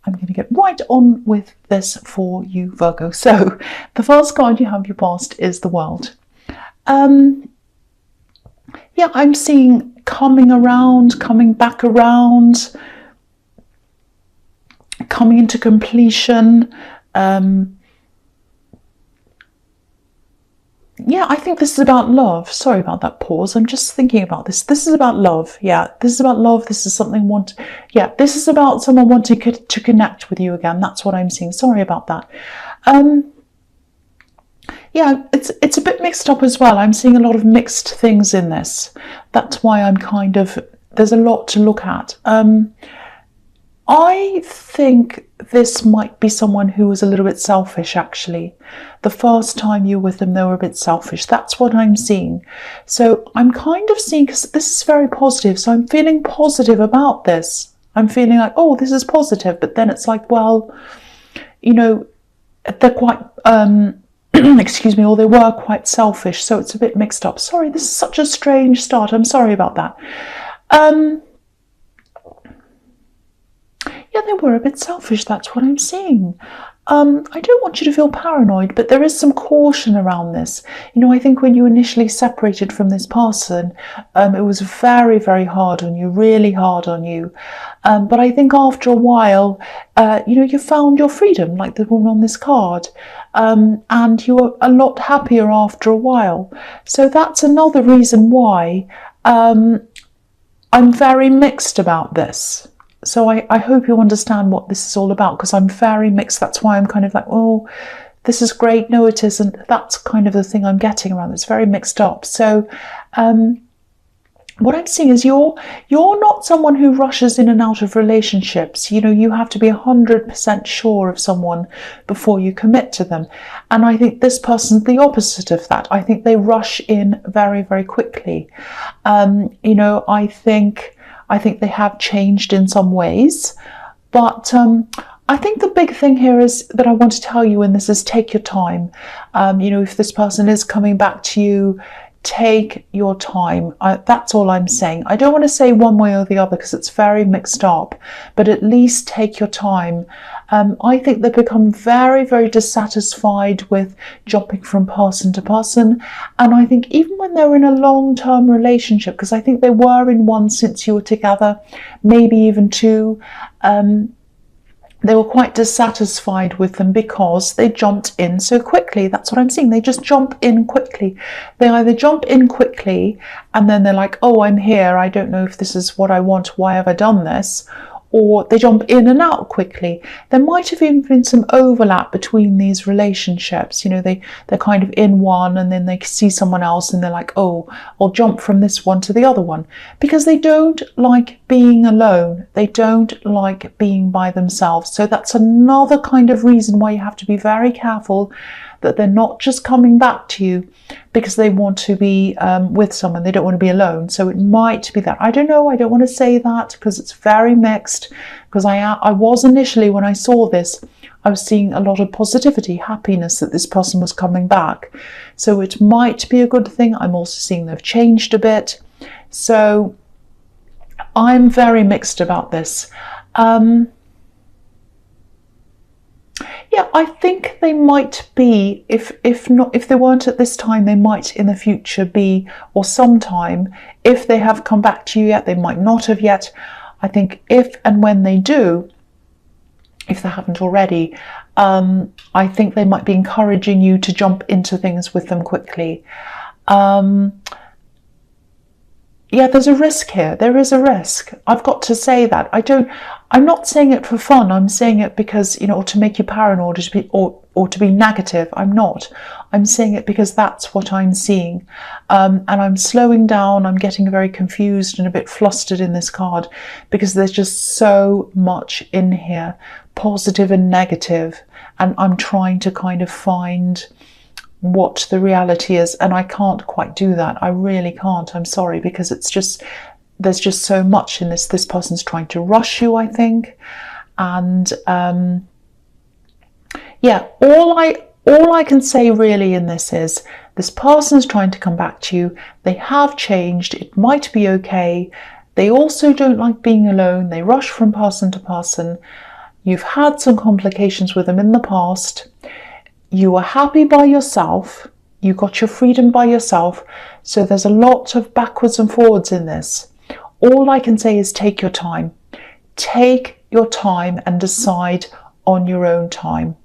I'm going to get right on with this for you, Virgo. So the first card you have your past is the World. Yeah, I'm seeing coming around, coming back around, coming into completion. Yeah, I think this is about love. Sorry about that pause. I'm just thinking about this. This is about love. Yeah, this is about love. This is something yeah, this is about someone wanting to connect with you again. That's what I'm seeing. Sorry about that. Yeah, it's a bit mixed up as well. I'm seeing a lot of mixed things in this. That's why I'm kind of, there's a lot to look at. I think this might be someone who was a little bit selfish, actually. The first time you were with them, they were a bit selfish. That's what I'm seeing. So I'm kind of seeing, because this is very positive, so I'm feeling positive about this. I'm feeling like, oh, this is positive. But then it's like, well, you know, they're quite, excuse me, or they were quite selfish. So it's a bit mixed up. Sorry, this is such a strange start. I'm sorry about that. Yeah, they were a bit selfish. That's what I'm seeing. I don't want you to feel paranoid, but there is some caution around this. You know, I think when you initially separated from this person, it was very, very hard on you, really hard on you. But I think after a while, you know, you found your freedom, like the woman on this card, and you were a lot happier after a while. So that's another reason why I'm very mixed about this. So I hope you understand what this is all about, because I'm very mixed. That's why I'm kind of like, oh, this is great. No, it isn't. That's kind of the thing I'm getting around. It's very mixed up. So what I'm seeing is you're not someone who rushes in and out of relationships. You know, you have to be 100% sure of someone before you commit to them. And I think this person's the opposite of that. I think they rush in very, very quickly. You know, I think they have changed in some ways, but I think the big thing here is that I want to tell you in this is take your time. You know, if this person is coming back to you, take your time. That's all I'm saying. I don't want to say one way or the other because it's very mixed up, but at least take your time. I think they become very, very dissatisfied with jumping from person to person. And I think even when they're in a long-term relationship, because I think they were in one since you were together, maybe even two, they were quite dissatisfied with them because they jumped in so quickly. That's what I'm seeing. They just jump in quickly. They either jump in quickly and then they're like, oh, I'm here. I don't know if this is what I want. Why have I done this? Or they jump in and out quickly. There might have even been some overlap between these relationships. You know, they're kind of in one and then they see someone else and they're like, oh, I'll jump from this one to the other one. Because they don't like being alone. They don't like being by themselves. So that's another kind of reason why you have to be very careful that they're not just coming back to you because they want to be with someone. They don't want to be alone. So it might be that. I don't know. I don't want to say that because it's very mixed. Because I was initially, when I saw this, I was seeing a lot of positivity, happiness that this person was coming back. So it might be a good thing. I'm also seeing they've changed a bit. So I'm very mixed about this. Yeah, I think they might be, if they weren't at this time, they might in the future be, or sometime. If they have come back to you yet, they might not have yet. I think if and when they do, if they haven't already, I think they might be encouraging you to jump into things with them quickly. Yeah, there's a risk here. There is a risk. I've got to say that. I'm not saying it for fun. I'm saying it because, you know, or to make you paranoid or to be negative. I'm not. I'm saying it because that's what I'm seeing. And I'm slowing down. I'm getting very confused and a bit flustered in this card because there's just so much in here, positive and negative. And I'm trying to kind of find what the reality is, and I can't quite do that. I really can't. I'm sorry, because it's just, there's just so much in this. This person's trying to rush you, I think, and yeah, all I can say really in this is this person's trying to come back to you. They have changed. It might be okay. They also don't like being alone. They rush from person to person. You've had some complications with them in the past. You were happy by yourself. You got your freedom by yourself. So there's a lot of backwards and forwards in this. All I can say is take your time. Take your time and decide on your own time.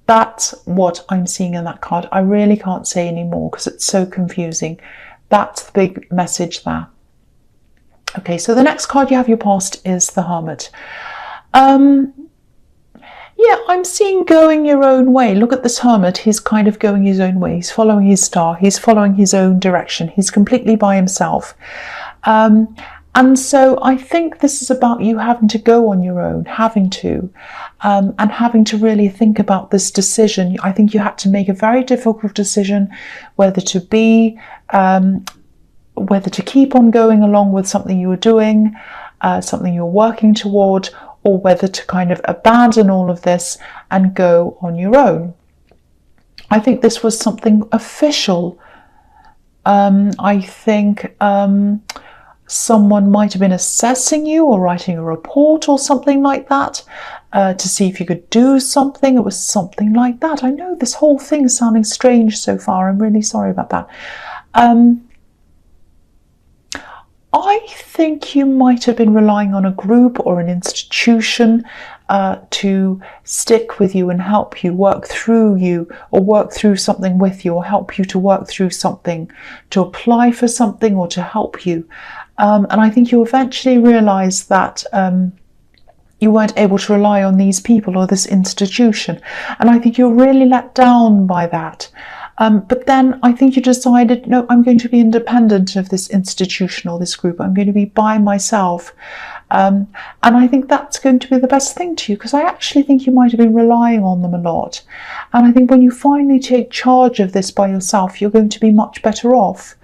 That's what I'm seeing in that card. I really can't say any more because it's so confusing. That's the big message there. Okay, so the next card you have your past is the Hermit. Yeah, I'm seeing going your own way. Look at this Hermit. He's kind of going his own way. He's following his star. He's following his own direction. He's completely by himself. And so I think this is about you having to go on your own, and having to really think about this decision. I think you had to make a very difficult decision whether to keep on going along with something you were doing, something you're working toward, or whether to kind of abandon all of this and go on your own. I think this was something official. I think someone might have been assessing you or writing a report or something like that to see if you could do something. It was something like that. I know this whole thing is sounding strange so far. I'm really sorry about that. I think you might have been relying on a group or an institution to stick with you and help you work through something with you, or help you to work through something, to apply for something or to help you. And I think you eventually realised that you weren't able to rely on these people or this institution. And I think you're really let down by that. But then I think you decided, no, I'm going to be independent of this institution or this group. I'm going to be by myself. And I think that's going to be the best thing to you, because I actually think you might have been relying on them a lot. And I think when you finally take charge of this by yourself, you're going to be much better off.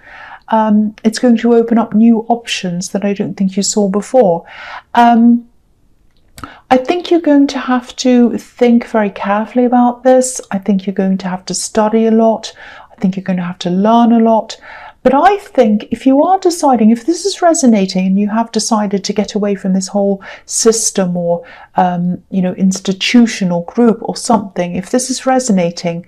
It's going to open up new options that I don't think you saw before. I think you're going to have to think very carefully about this. I think you're going to have to study a lot. I think you're going to have to learn a lot. But I think if you are deciding, if this is resonating and you have decided to get away from this whole system or, institution or group or something, if this is resonating,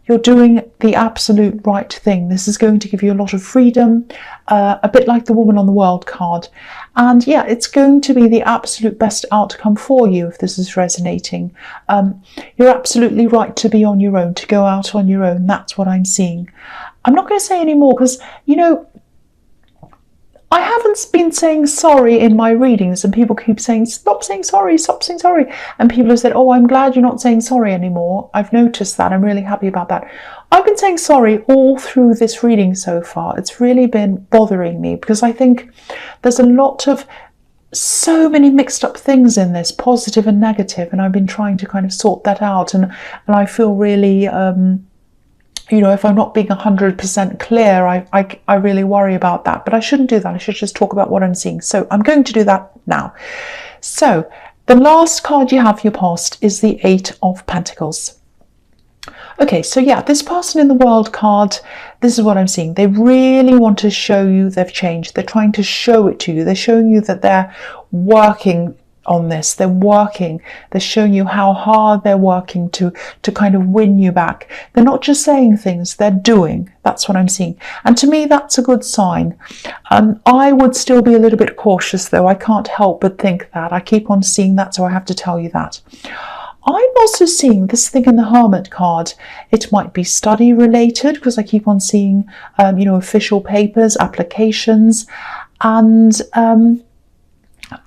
you're doing the absolute right thing. This is going to give you a lot of freedom, a bit like the Woman on the World card. And yeah, it's going to be the absolute best outcome for you if this is resonating. You're absolutely right to be on your own, to go out on your own. That's what I'm seeing. I'm not going to say any more because, I haven't been saying sorry in my readings, and people keep saying, stop saying sorry, stop saying sorry. And people have said, oh, I'm glad you're not saying sorry anymore. I've noticed that. I'm really happy about that. I've been saying sorry all through this reading so far. It's really been bothering me because I think there's a lot of so many mixed up things in this, positive and negative, and I've been trying to kind of sort that out. And I feel really... if I'm not being 100% clear, I really worry about that. But I shouldn't do that. I should just talk about what I'm seeing. So I'm going to do that now. So the last card you have for your past is the Eight of Pentacles. Okay, so yeah, this person in the World card, this is what I'm seeing. They really want to show you they've changed. They're trying to show it to you. They're showing you that they're working on this. They're working. They're showing you how hard they're working to kind of win you back. They're not just saying things, they're doing. That's what I'm seeing. And to me, that's a good sign. I would still be a little bit cautious though. I can't help but think that. I keep on seeing that, so I have to tell you that. I'm also seeing this thing in the Hermit card. It might be study related because I keep on seeing, official papers, applications, and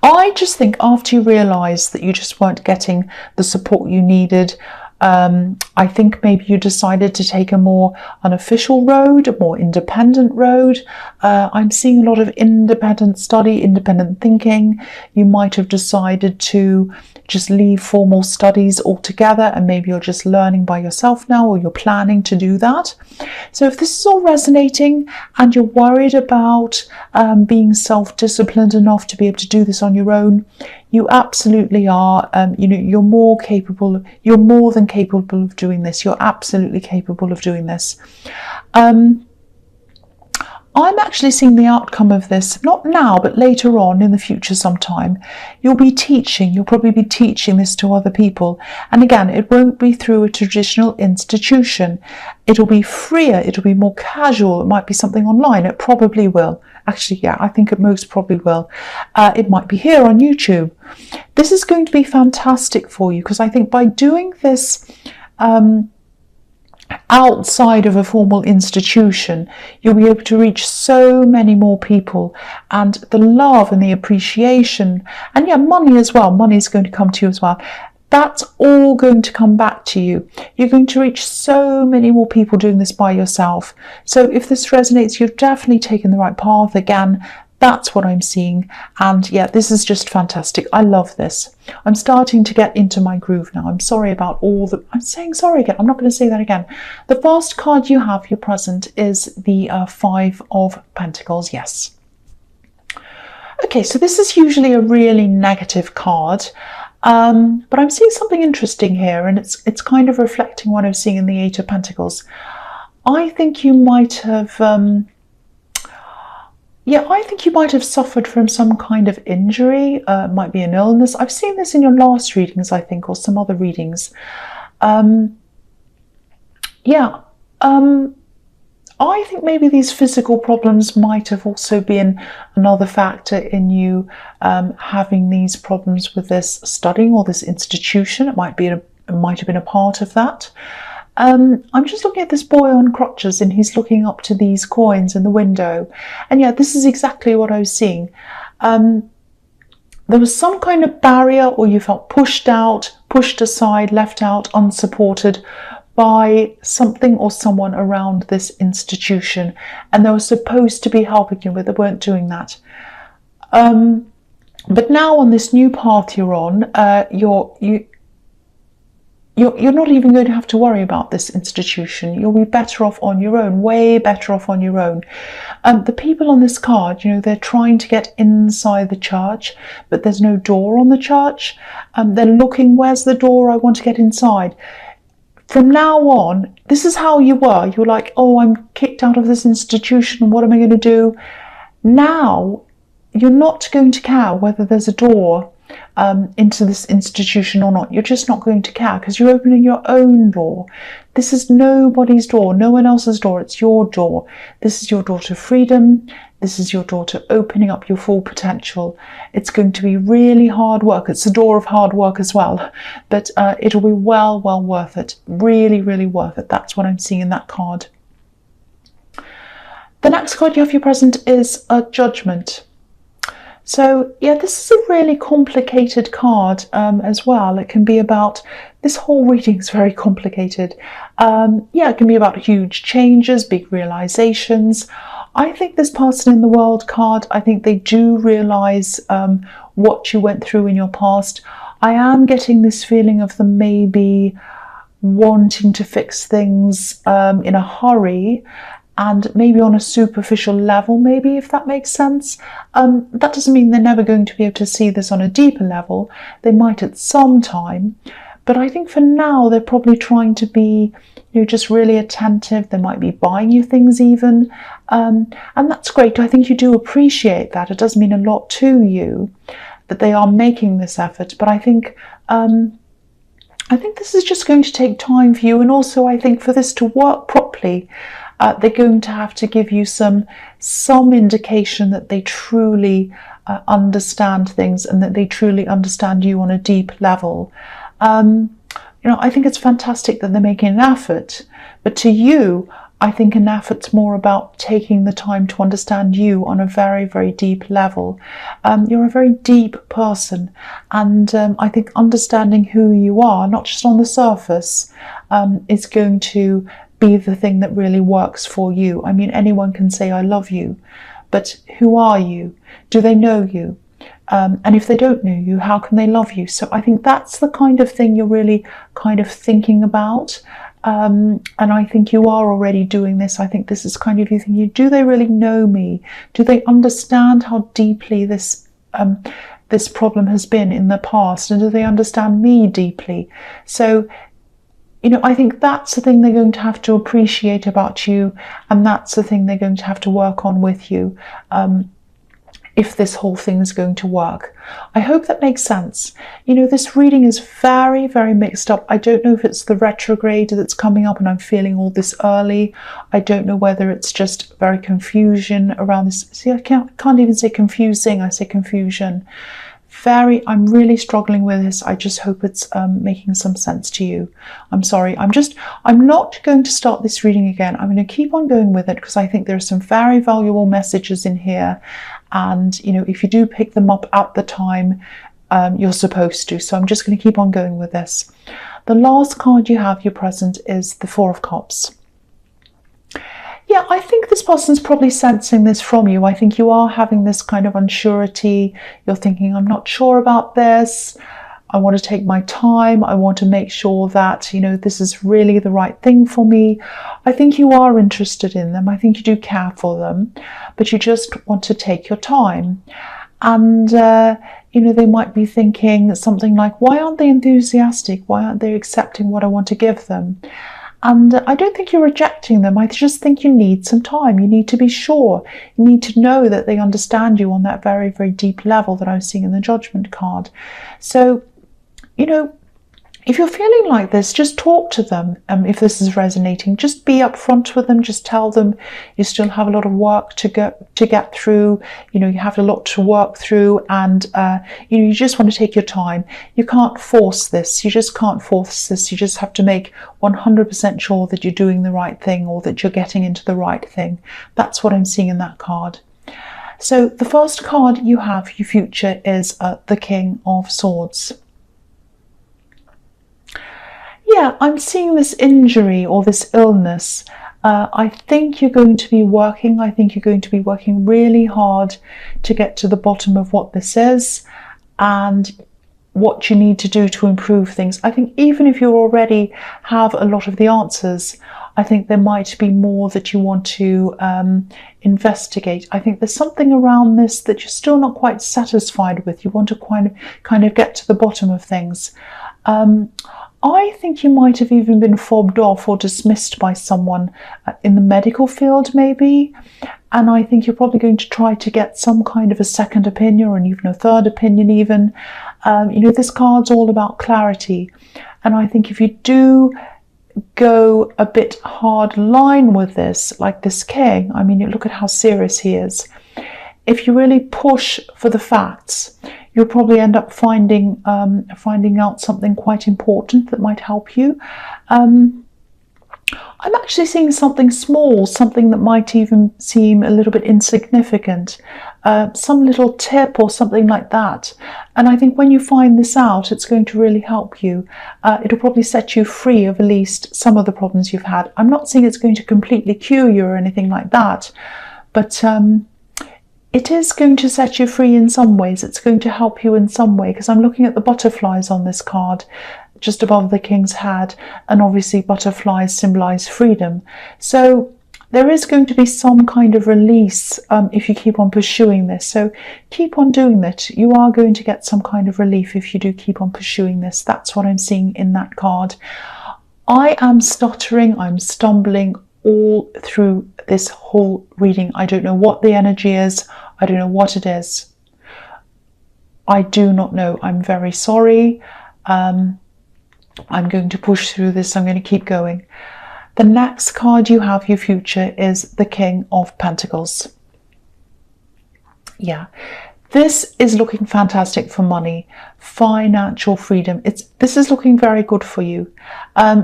I just think after you realise that you just weren't getting the support you needed, I think maybe you decided to take a more unofficial road, a more independent road. I'm seeing a lot of independent study, independent thinking. You might have decided to just leave formal studies altogether, and maybe you're just learning by yourself now, or you're planning to do that. So if this is all resonating and you're worried about being self-disciplined enough to be able to do this on your own, you absolutely are. You're more capable. You're more than capable of doing this. You're absolutely capable of doing this. I'm actually seeing the outcome of this, not now, but later on in the future sometime. You'll probably be teaching this to other people. And again, it won't be through a traditional institution. It'll be freer, it'll be more casual. It might be something online, it probably will. Actually, yeah, I think it most probably will. It might be here on YouTube. This is going to be fantastic for you, because I think by doing this outside of a formal institution, you'll be able to reach so many more people, and the love and the appreciation, and yeah, money as well. Money is going to come to you as well. That's all going to come back to you. You're going to reach so many more people doing this by yourself. So if this resonates, you've definitely taken the right path. Again, that's what I'm seeing. And yeah, this is just fantastic. I love this. I'm starting to get into my groove now. I'm sorry about all the... I'm saying sorry again. I'm not going to say that again. The first card you have, your present, is the Five of Pentacles. Yes. Okay, so this is usually a really negative card. But I'm seeing something interesting here, and it's kind of reflecting what I'm seeing in the Eight of Pentacles. I think you might have... I think you might have suffered from some kind of injury. It might be an illness. I've seen this in your last readings, I think, or some other readings. I think maybe these physical problems might have also been another factor in you having these problems with this studying or this institution. It might have been a part of that. I'm just looking at this boy on crutches, and he's looking up to these coins in the window. And yeah, this is exactly what I was seeing. There was some kind of barrier, or you felt pushed out, pushed aside, left out, unsupported by something or someone around this institution. And they were supposed to be helping you, but they weren't doing that. But now on this new path you're on, you're not even going to have to worry about this institution. You'll be better off on your own, way better off on your own. The people on this card, they're trying to get inside the church, but there's no door on the church. They're looking, where's the door? I want to get inside. From now on, this is how you were. You were like, oh, I'm kicked out of this institution. What am I going to do? Now, you're not going to care whether there's a door into this institution or not. You're just not going to care, because you're opening your own door. This is nobody's door, no one else's door. It's your door. This is your door to freedom. This is your door to opening up your full potential. It's going to be really hard work. It's a door of hard work as well, but it'll be well worth it. Really, really worth it. That's what I'm seeing in that card. The next card you have your present is a Judgment. So yeah, this is a really complicated card as well. It can be about, this whole reading is very complicated. It can be about huge changes, big realizations. I think this person in the World card, I think they do realize what you went through in your past. I am getting this feeling of them maybe wanting to fix things in a hurry, and maybe on a superficial level, maybe, if that makes sense. That doesn't mean they're never going to be able to see this on a deeper level. They might at some time, but I think for now they're probably trying to be, just really attentive. They might be buying you things even, and that's great. I think you do appreciate that. It does mean a lot to you that they are making this effort, but I think this is just going to take time for you, and also I think for this to work properly, they're going to have to give you some indication that they truly understand things, and that they truly understand you on a deep level. I think it's fantastic that they're making an effort, but to you, I think an effort's more about taking the time to understand you on a very, very deep level. You're a very deep person, and I think understanding who you are, not just on the surface, is going to be the thing that really works for you. I mean, anyone can say, I love you, but who are you? Do they know you? And if they don't know you, how can they love you? So I think that's the kind of thing you're really kind of thinking about. And I think you are already doing this. I think this is kind of you thinking, do they really know me? Do they understand how deeply this problem has been in the past? And do they understand me deeply? So you know, I think that's the thing they're going to have to appreciate about you, and that's the thing they're going to have to work on with you, if this whole thing is going to work. I hope that makes sense. You know, this reading is very, very mixed up. I don't know if it's the retrograde that's coming up and I'm feeling all this early. I don't know whether it's just very confusion around this. See, I can't even say confusing, I say confusion. I'm really struggling with this. I just hope it's making some sense to you. I'm sorry. I'm not going to start this reading again. I'm going to keep on going with it because I think there are some very valuable messages in here. And, you know, if you do pick them up at the time, you're supposed to. So I'm just going to keep on going with this. The last card you have, your present, is the Four of Cups. Yeah, I think this person's probably sensing this from you. I think you are having this kind of unsurety. You're thinking, I'm not sure about this. I want to take my time. I want to make sure that, you know, this is really the right thing for me. I think you are interested in them. I think you do care for them, but you just want to take your time. And, you know, they might be thinking something like, why aren't they enthusiastic? Why aren't they accepting what I want to give them? And I don't think you're rejecting them. I just think you need some time. You need to be sure. You need to know that they understand you on that very, very deep level that I was seeing in the Judgment card. So, you know, if you're feeling like this, just talk to them. If this is resonating, just be upfront with them. Just tell them you still have a lot of work to get through. You know, you have a lot to work through, and you know, you just want to take your time. You can't force this. You just can't force this. You just have to make 100% sure that you're doing the right thing, or that you're getting into the right thing. That's what I'm seeing in that card. So the first card you have, your future, is the King of Swords. Yeah, I'm seeing this injury or this illness. I think you're going to be working. I think you're going to be working really hard to get to the bottom of what this is and what you need to do to improve things. I think even if you already have a lot of the answers, I think there might be more that you want to investigate. I think there's something around this that you're still not quite satisfied with. You want to kind of get to the bottom of things. I think you might have even been fobbed off or dismissed by someone in the medical field, maybe. And I think you're probably going to try to get some kind of a second opinion, or even a third opinion even. You know, this card's all about clarity. And I think if you do go a bit hard line with this, like this king, I mean, look at how serious he is. If you really push for the facts, you'll probably end up finding out something quite important that might help you. I'm actually seeing something small, something that might even seem a little bit insignificant, some little tip or something like that. And I think when you find this out, it's going to really help you. It'll probably set you free of at least some of the problems you've had. I'm not saying it's going to completely cure you or anything like that, but it is going to set you free in some ways. It's going to help you in some way, because I'm looking at the butterflies on this card just above the king's head, and obviously butterflies symbolize freedom. So there is going to be some kind of release if you keep on pursuing this. So keep on doing that. You are going to get some kind of relief if you do keep on pursuing this. That's what I'm seeing in that card. I am stuttering, I'm stumbling all through this whole reading. I don't know what the energy is. I don't know what it is. I do not know. I'm very sorry. I'm going to push through this. I'm going to keep going. The next card you have, your future, is the King of Pentacles. Yeah, this is looking fantastic for money, financial freedom. This is looking very good for you.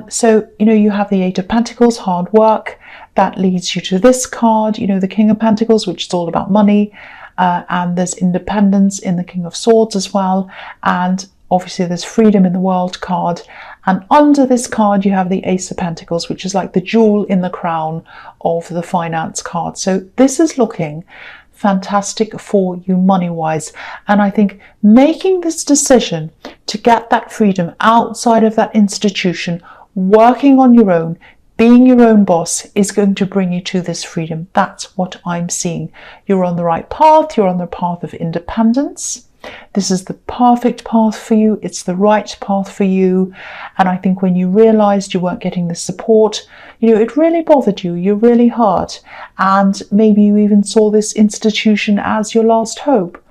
So, you know, you have the Eight of Pentacles, hard work. That leads you to this card, you know, the King of Pentacles, which is all about money. And there's independence in the King of Swords as well. And obviously there's freedom in the World card. And under this card, you have the Ace of Pentacles, which is like the jewel in the crown of the finance card. So this is looking fantastic for you money-wise. And I think making this decision to get that freedom outside of that institution, working on your own, being your own boss, is going to bring you to this freedom. That's what I'm seeing. You're on the right path. You're on the path of independence. This is the perfect path for you. It's the right path for you. And I think when you realized you weren't getting the support, it really bothered you. You're really hurt. And maybe you even saw this institution as your last hope.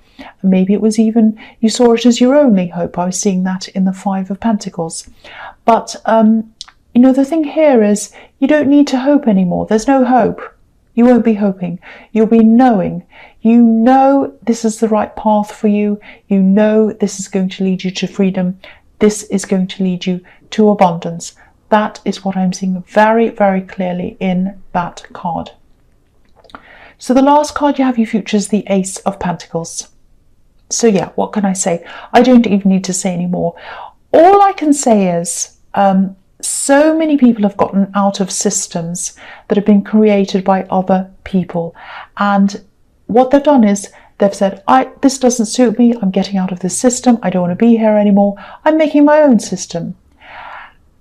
Maybe it was even, you saw it as your only hope. I was seeing that in the Five of Pentacles. But, the thing here is you don't need to hope anymore. There's no hope. You won't be hoping. You'll be knowing. You know this is the right path for you. You know this is going to lead you to freedom. This is going to lead you to abundance. That is what I'm seeing very, very clearly in that card. So the last card you have your future is the Ace of Pentacles. So yeah, what can I say? I don't even need to say anymore. All I can say is so many people have gotten out of systems that have been created by other people. And what they've done is they've said, this doesn't suit me. I'm getting out of this system. I don't want to be here anymore. I'm making my own system.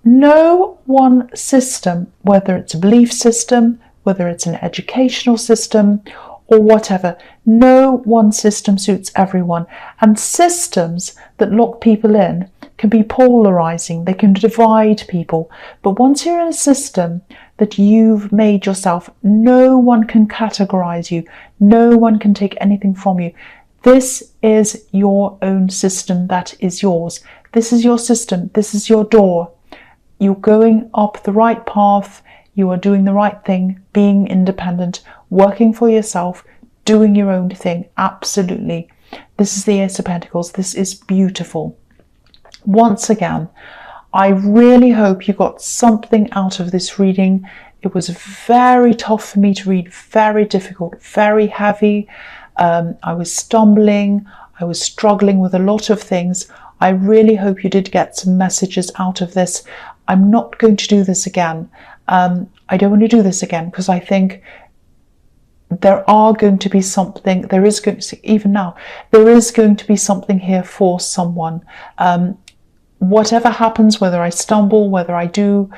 No one system, whether it's a belief system, whether it's an educational system, or whatever, no one system suits everyone. And systems that lock people in can be polarizing. They can divide people. But once you're in a system that you've made yourself, no one can categorize you. No one can take anything from you. This is your own system that is yours. This is your system. This is your door. You're going up the right path. You are doing the right thing, being independent, working for yourself, doing your own thing. Absolutely. This is the Ace of Pentacles. This is beautiful. Once again, I really hope you got something out of this reading. It was very tough for me to read, very difficult, very heavy. I was stumbling. I was struggling with a lot of things. I really hope you did get some messages out of this. I'm not going to do this again. I don't want to do this again because I think there is going to be something here for someone. Whatever happens, whether I stumble, whether I do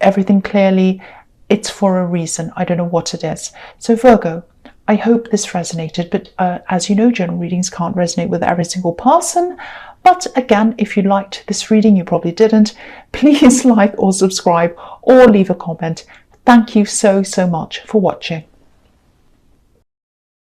everything clearly, it's for a reason. I don't know what it is. So Virgo, I hope this resonated, but as you know, general readings can't resonate with every single person. But again, if you liked this reading, you probably didn't, please like or subscribe or leave a comment. Thank you so much for watching.